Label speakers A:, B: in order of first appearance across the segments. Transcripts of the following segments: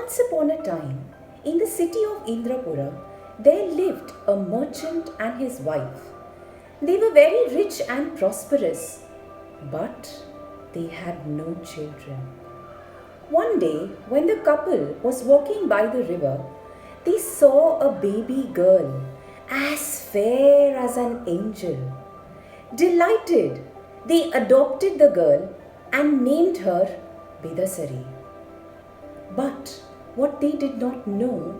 A: Once upon a time, in the city of Indrapura, there lived a merchant and his wife. They were very rich and prosperous, but they had no children. One day, when the couple was walking by the river, they saw a baby girl as fair as an angel. Delighted, they adopted the girl and named her Bidasari. But what they did not know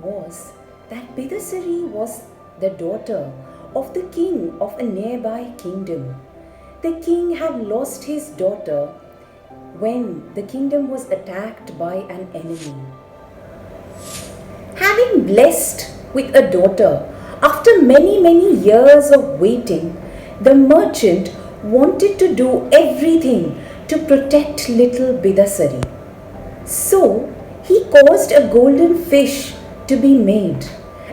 A: was that Bidasari was the daughter of the king of a nearby kingdom. The king had lost his daughter when the kingdom was attacked by an enemy. Having blessed with a daughter, after many years of waiting, the merchant wanted to do everything to protect little Bidasari. So he caused a golden fish to be made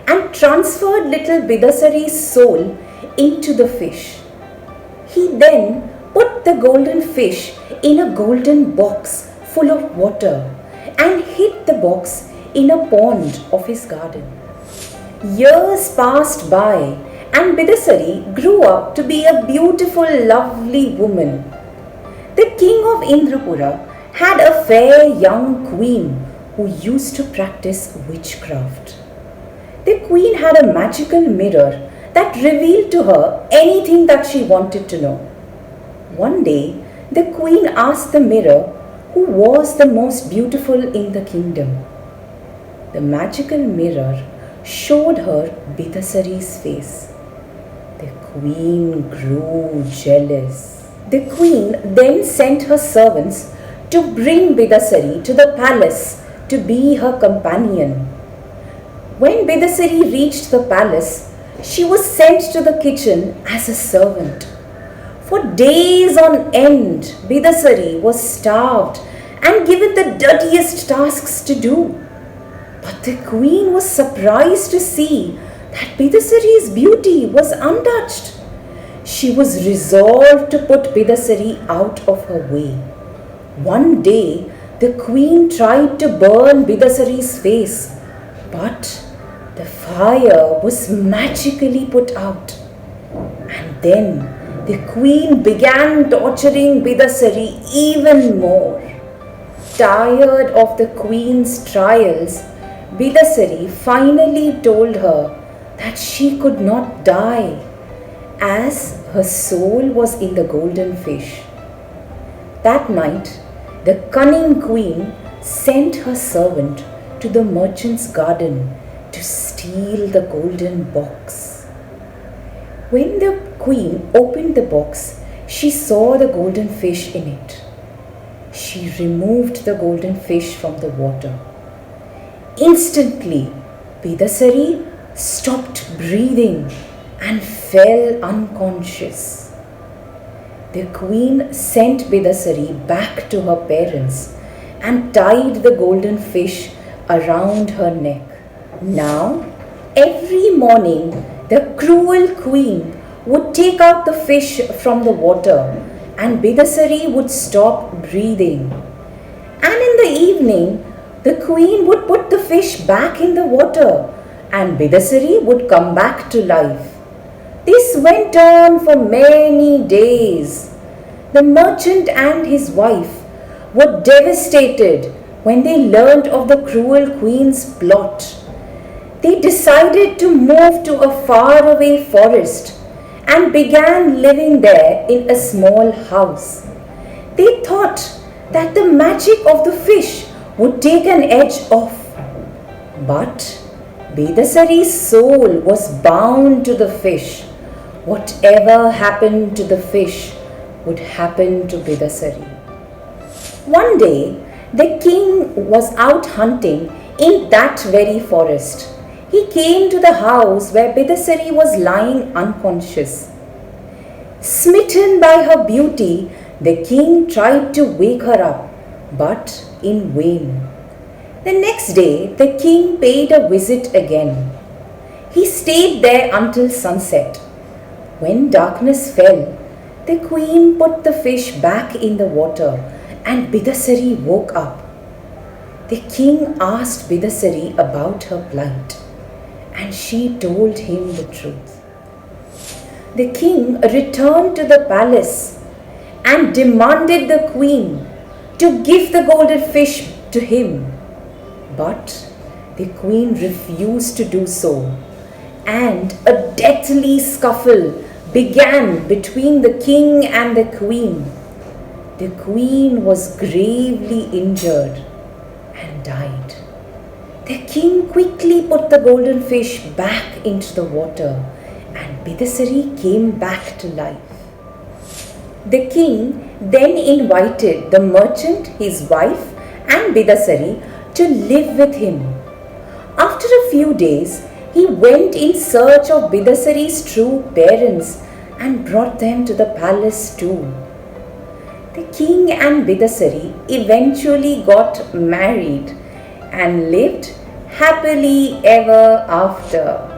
A: and transferred little Bidasari's soul into the fish. He then put the golden fish in a golden box full of water and hid the box in a pond of his garden. Years passed by and Bidasari grew up to be a beautiful, lovely woman. The king of Indrapura had a fair young queen who used to practice witchcraft. The queen had a magical mirror that revealed to her anything that she wanted to know. One day, the queen asked the mirror who was the most beautiful in the kingdom. The magical mirror showed her Bidasari's face. The queen grew jealous. The queen then sent her servants to bring Bidasari to the palace to be her companion. When Bidasari reached the palace, she was sent to the kitchen as a servant. For days on end, Bidasari was starved and given the dirtiest tasks to do. But the queen was surprised to see that Bidasari's beauty was untouched. She was resolved to put Bidasari out of her way. One day, the queen tried to burn Bidasari's face, but the fire was magically put out. And then the queen began torturing Bidasari even more. Tired of the queen's trials, Bidasari finally told her that she could not die, as her soul was in the golden fish. That night, the cunning queen sent her servant to the merchant's garden to steal the golden box. When the queen opened the box, she saw the golden fish in it. She removed the golden fish from the water. Instantly, Bidasari stopped breathing and fell unconscious. The queen sent Bidasari back to her parents and tied the golden fish around her neck. Now, every morning, the cruel queen would take out the fish from the water and Bidasari would stop breathing. And in the evening, the queen would put the fish back in the water and Bidasari would come back to life. This went on for many days. The merchant and his wife were devastated when they learned of the cruel queen's plot. They decided to move to a faraway forest and began living there in a small house. They thought that the magic of the fish would take an edge off. But Bidasari's soul was bound to the fish. Whatever happened to the fish would happen to Bidasari. One day, the king was out hunting in that very forest. He came to the house where Bidasari was lying unconscious. Smitten by her beauty, the king tried to wake her up, but in vain. The next day, the king paid a visit again. He stayed there until sunset. When darkness fell, the queen put the fish back in the water and Bidasari woke up. The king asked Bidasari about her plight, and she told him the truth. The king returned to the palace and demanded the queen to give the golden fish to him. But the queen refused to do so, and a deathly scuffle began between the king and the queen. The queen was gravely injured and died. The king quickly put the golden fish back into the water, and Bidasari came back to life. The king then invited the merchant, his wife, and Bidasari to live with him. After a few days, he went in search of Bidasari's true parents and brought them to the palace too. The king and Bidasari eventually got married and lived happily ever after.